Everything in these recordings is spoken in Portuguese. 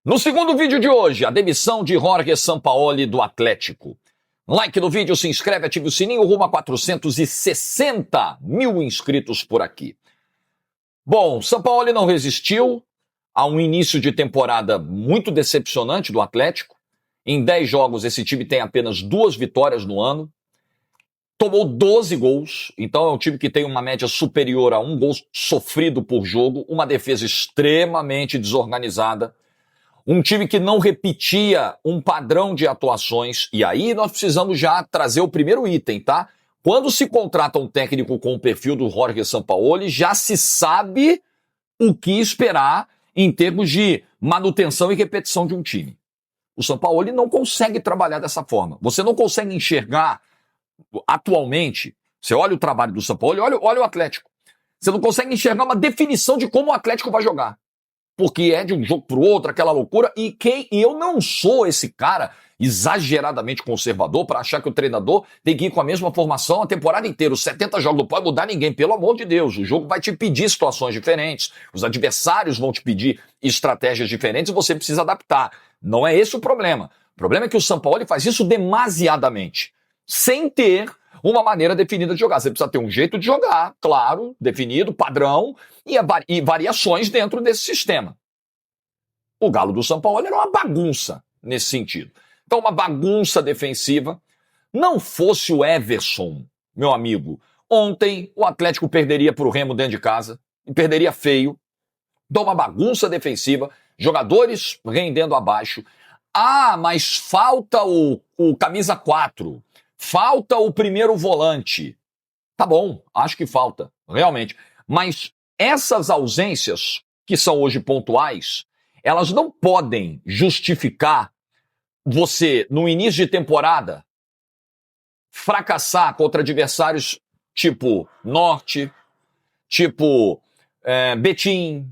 No segundo vídeo de hoje, a demissão de Jorge Sampaoli do Atlético. Like no vídeo, se inscreve, ative o sininho, rumo a 460 mil inscritos por aqui. Bom, Sampaoli não resistiu a um início de temporada muito decepcionante do Atlético. Em 10 jogos, esse time tem apenas 2 vitórias no ano. Tomou 12 gols, então é um time que tem uma média superior a 1 gol sofrido por jogo, uma defesa extremamente desorganizada. Um time que não repetia um padrão de atuações. E aí nós precisamos já trazer o primeiro item, tá? Quando se contrata um técnico com o perfil do Jorge Sampaoli, já se sabe o que esperar em termos de manutenção e repetição de um time. O Sampaoli não consegue trabalhar dessa forma. Você não consegue enxergar atualmente, você olha o trabalho do Sampaoli, olha o Atlético. Você não consegue enxergar uma definição de como o Atlético vai jogar. Porque é de um jogo pro outro, aquela loucura, e eu não sou esse cara exageradamente conservador para achar que o treinador tem que ir com a mesma formação a temporada inteira. Os 70 jogos não pode mudar ninguém, pelo amor de Deus. O jogo vai te pedir situações diferentes, os adversários vão te pedir estratégias diferentes e você precisa adaptar. Não é esse o problema. O problema é que o Sampaoli faz isso demasiadamente, sem ter uma maneira definida de jogar. Você precisa ter um jeito de jogar, claro, definido, padrão, e variações dentro desse sistema. O Galo do Sampaoli era uma bagunça nesse sentido. Então, uma bagunça defensiva. Não fosse o Everson, meu amigo, ontem o Atlético perderia para o Remo dentro de casa, e perderia feio. Então, uma bagunça defensiva, jogadores rendendo abaixo. Ah, mas falta o camisa 4. Falta o primeiro volante. Tá bom, acho que falta, realmente. Mas essas ausências, que são hoje pontuais, elas não podem justificar você, no início de temporada, fracassar contra adversários tipo Norte, tipo Betim,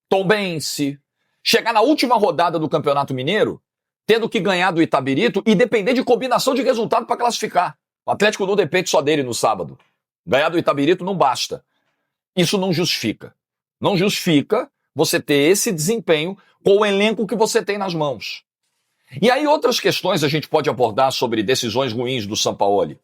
Tombense, chegar na última rodada do Campeonato Mineiro tendo que ganhar do Itabirito e depender de combinação de resultado para classificar. O Atlético não depende só dele no sábado. Ganhar do Itabirito não basta. Isso não justifica. Não justifica você ter esse desempenho com o elenco que você tem nas mãos. E aí outras questões a gente pode abordar sobre decisões ruins do Sampaoli.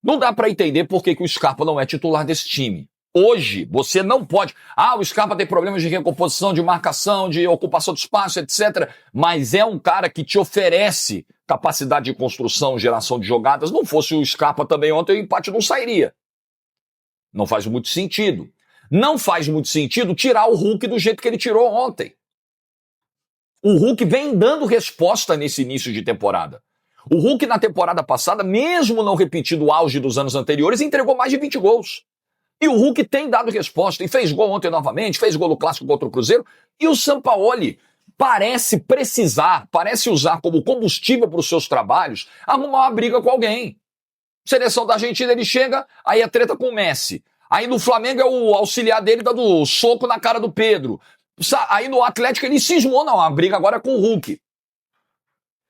Não dá para entender por que o Scarpa não é titular desse time. Hoje, você não pode... o Scarpa tem problemas de recomposição, de marcação, de ocupação de espaço, etc. Mas é um cara que te oferece capacidade de construção, geração de jogadas. Não fosse o Scarpa também ontem, o empate não sairia. Não faz muito sentido. Não faz muito sentido tirar o Hulk do jeito que ele tirou ontem. O Hulk vem dando resposta nesse início de temporada. O Hulk na temporada passada, mesmo não repetindo o auge dos anos anteriores, entregou mais de 20 gols. E o Hulk tem dado resposta, e fez gol ontem novamente, fez gol no Clássico contra o Cruzeiro, e o Sampaoli parece usar como combustível para os seus trabalhos, arrumar uma briga com alguém. Seleção da Argentina, ele chega, aí é treta com o Messi. Aí no Flamengo é o auxiliar dele dando soco na cara do Pedro. Aí no Atlético ele cismou, não, a briga agora é com o Hulk.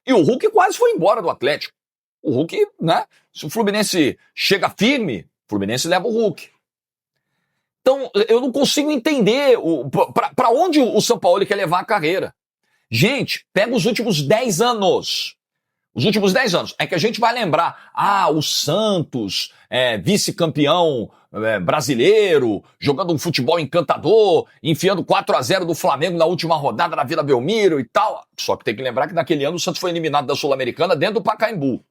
E o Hulk quase foi embora do Atlético. O Hulk, né, se o Fluminense chega firme, o Fluminense leva o Hulk. Então, eu não consigo entender para onde o Sampaoli quer levar a carreira. Gente, pega os últimos 10 anos. Os últimos 10 anos. É que a gente vai lembrar. O Santos, vice-campeão brasileiro, jogando um futebol encantador, enfiando 4-0 do Flamengo na última rodada na Vila Belmiro e tal. Só que tem que lembrar que naquele ano o Santos foi eliminado da Sul-Americana dentro do Pacaembu.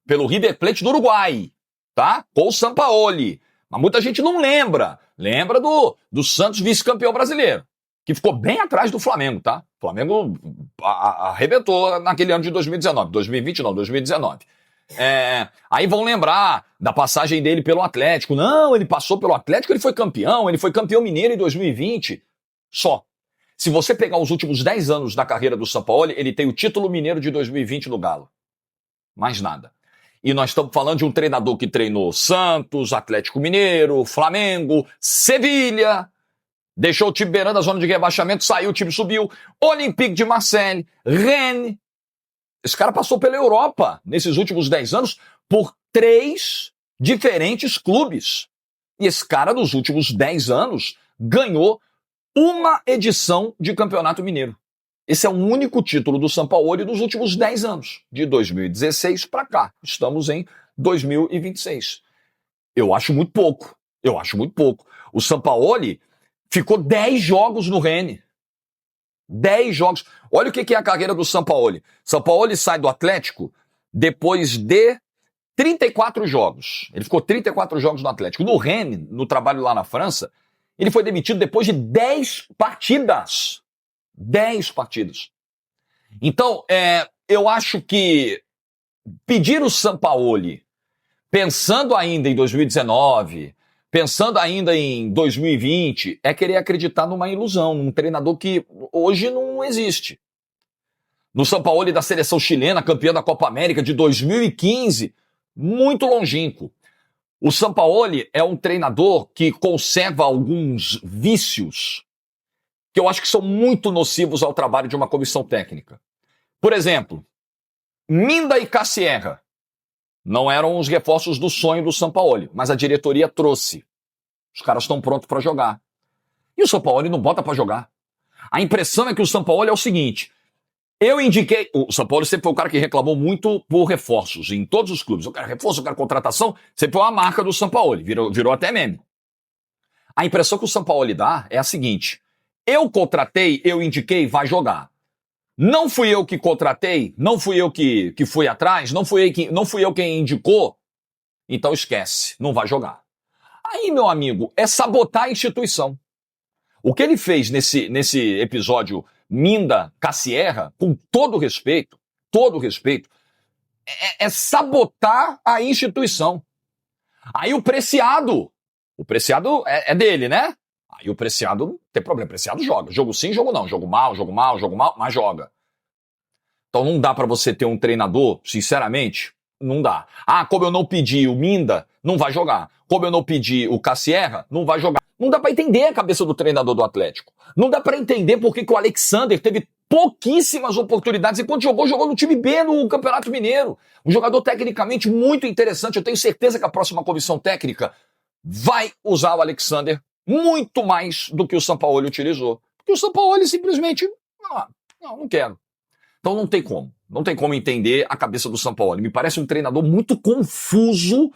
Pelo River Plate do Uruguai. Tá? Com o Sampaoli. Mas muita gente não lembra. Lembra do Santos vice-campeão brasileiro, que ficou bem atrás do Flamengo, tá? O Flamengo arrebentou naquele ano de 2019. 2020 não, 2019. Aí vão lembrar da passagem dele pelo Atlético. Não, ele passou pelo Atlético, ele foi campeão mineiro em 2020. Só. Se você pegar os últimos 10 anos da carreira do Sampaoli, ele tem o título mineiro de 2020 no Galo. Mais nada. E nós estamos falando de um treinador que treinou Santos, Atlético Mineiro, Flamengo, Sevilha, deixou o time beirando a zona de rebaixamento, saiu, o time subiu, Olympique de Marseille, Rennes. Esse cara passou pela Europa, nesses últimos 10 anos, por 3 diferentes clubes. E esse cara, nos últimos 10 anos, ganhou uma edição de Campeonato Mineiro. Esse é o único título do Sampaoli dos últimos 10 anos, de 2016 para cá. Estamos em 2026. Eu acho muito pouco. Eu acho muito pouco. O Sampaoli ficou 10 jogos no Rennes. 10 jogos. Olha o que é a carreira do Sampaoli. Sampaoli sai do Atlético depois de 34 jogos. Ele ficou 34 jogos no Atlético. No Rennes, no trabalho lá na França, ele foi demitido depois de 10 partidas. 10 partidas. Então, eu acho que pedir o Sampaoli, pensando ainda em 2019, pensando ainda em 2020, é querer acreditar numa ilusão, num treinador que hoje não existe. No Sampaoli da seleção chilena, campeã da Copa América de 2015, muito longínquo. O Sampaoli é um treinador que conserva alguns vícios que eu acho que são muito nocivos ao trabalho de uma comissão técnica. Por exemplo, Minda e Cassierra não eram os reforços do sonho do Sampaoli, mas a diretoria trouxe. Os caras estão prontos para jogar. E o Sampaoli não bota para jogar. A impressão é que o Sampaoli é o seguinte: eu indiquei... O Sampaoli sempre foi o cara que reclamou muito por reforços em todos os clubes. Eu quero reforço, eu quero contratação. Sempre foi uma marca do Sampaoli. Virou até meme. A impressão que o Sampaoli dá é a seguinte: eu contratei, eu indiquei, vai jogar. Não fui eu que contratei, não fui eu que fui atrás, não fui eu quem indicou, então esquece, não vai jogar. Aí, meu amigo, é sabotar a instituição. O que ele fez nesse episódio Minda Cassierra, com todo respeito, é sabotar a instituição. Aí o Preciado é dele, né? Aí o Preciado não tem problema, o Preciado joga. Jogo sim, jogo não. Jogo mal, mas joga. Então não dá pra você ter um treinador, sinceramente, não dá. Ah, como eu não pedi o Minda, não vai jogar. Como eu não pedi o Cassierra, não vai jogar. Não dá pra entender a cabeça do treinador do Atlético. Não dá pra entender por que o Alexander teve pouquíssimas oportunidades. E quando jogou no time B no Campeonato Mineiro. Um jogador tecnicamente muito interessante. Eu tenho certeza que a próxima comissão técnica vai usar o Alexander muito mais do que o Sampaoli utilizou. Porque o Sampaoli simplesmente, não quero. Então não tem como entender a cabeça do Sampaoli. Me parece um treinador muito confuso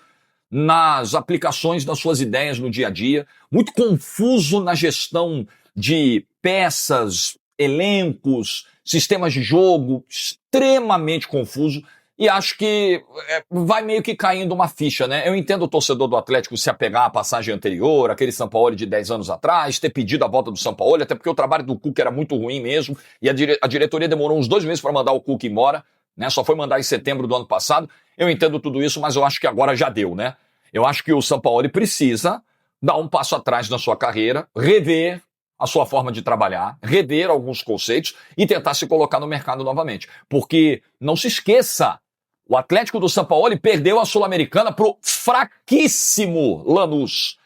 nas aplicações das suas ideias no dia a dia, muito confuso na gestão de peças, elencos, sistemas de jogo, extremamente confuso. E acho que vai meio que caindo uma ficha, né? Eu entendo o torcedor do Atlético se apegar à passagem anterior, aquele Sampaoli de 10 anos atrás, ter pedido a volta do Sampaoli, até porque o trabalho do Cuca era muito ruim mesmo, e a diretoria demorou uns 2 meses para mandar o Cuca embora, né? Só foi mandar em setembro do ano passado. Eu entendo tudo isso, mas eu acho que agora já deu, né? Eu acho que o Sampaoli precisa dar um passo atrás na sua carreira, rever a sua forma de trabalhar, rever alguns conceitos e tentar se colocar no mercado novamente. Porque, não se esqueça, o Atlético do Sampaoli perdeu a Sul-Americana pro fraquíssimo Lanús.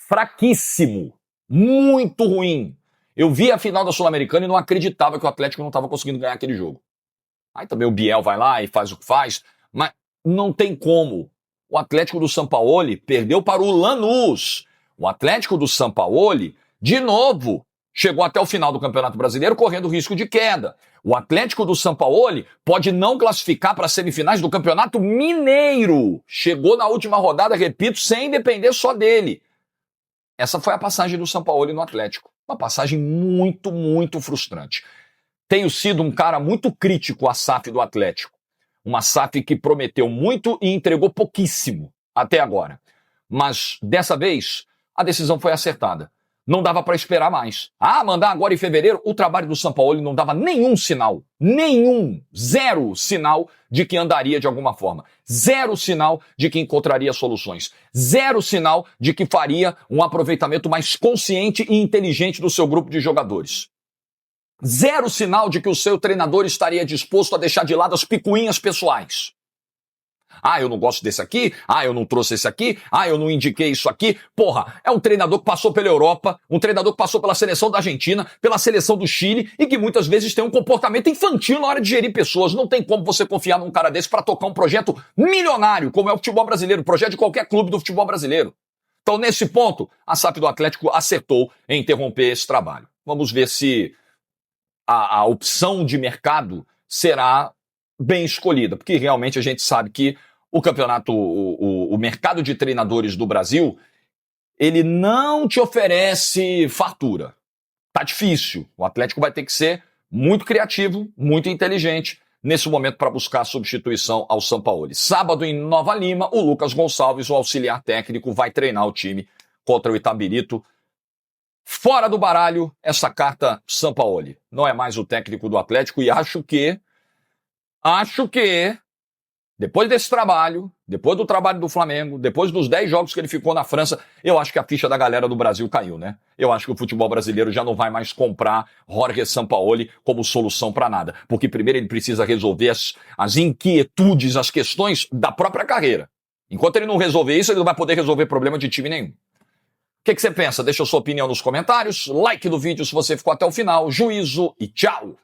Fraquíssimo. Muito ruim. Eu vi a final da Sul-Americana e não acreditava que o Atlético não estava conseguindo ganhar aquele jogo. Aí também o Biel vai lá e faz o que faz, mas não tem como. O Atlético do Sampaoli perdeu para o Lanús. O Atlético do Sampaoli, de novo, chegou até o final do Campeonato Brasileiro correndo risco de queda. O Atlético do Sampaoli pode não classificar para as semifinais do Campeonato Mineiro. Chegou na última rodada, repito, sem depender só dele. Essa foi a passagem do Sampaoli no Atlético. Uma passagem muito, muito frustrante. Tenho sido um cara muito crítico à SAF do Atlético. Uma SAF que prometeu muito e entregou pouquíssimo até agora. Mas, dessa vez, a decisão foi acertada. Não dava para esperar mais. Mandar agora em fevereiro, o trabalho do Sampaoli não dava nenhum sinal. Zero sinal de que andaria de alguma forma. Zero sinal de que encontraria soluções. Zero sinal de que faria um aproveitamento mais consciente e inteligente do seu grupo de jogadores. Zero sinal de que o seu treinador estaria disposto a deixar de lado as picuinhas pessoais. Eu não gosto desse aqui. Eu não trouxe esse aqui. Eu não indiquei isso aqui. Porra, é um treinador que passou pela Europa, um treinador que passou pela seleção da Argentina, pela seleção do Chile e que muitas vezes tem um comportamento infantil na hora de gerir pessoas. Não tem como você confiar num cara desse para tocar um projeto milionário, como é o futebol brasileiro, projeto de qualquer clube do futebol brasileiro. Então, nesse ponto, a SAF do Atlético acertou em interromper esse trabalho. Vamos ver se a opção de mercado será bem escolhida, porque realmente a gente sabe que o campeonato, o mercado de treinadores do Brasil, ele não te oferece fartura. Tá difícil. O Atlético vai ter que ser muito criativo, muito inteligente nesse momento para buscar a substituição ao Sampaoli. Sábado em Nova Lima, o Lucas Gonçalves, o auxiliar técnico, vai treinar o time contra o Itabirito. Fora do baralho, essa carta Sampaoli. Não é mais o técnico do Atlético e acho que, depois desse trabalho, depois do trabalho do Flamengo, depois dos 10 jogos que ele ficou na França, eu acho que a ficha da galera do Brasil caiu, né? Eu acho que o futebol brasileiro já não vai mais comprar Jorge Sampaoli como solução para nada. Porque primeiro ele precisa resolver as inquietudes, as questões da própria carreira. Enquanto ele não resolver isso, ele não vai poder resolver problema de time nenhum. O que você pensa? Deixa a sua opinião nos comentários. Like do vídeo se você ficou até o final. Juízo e tchau!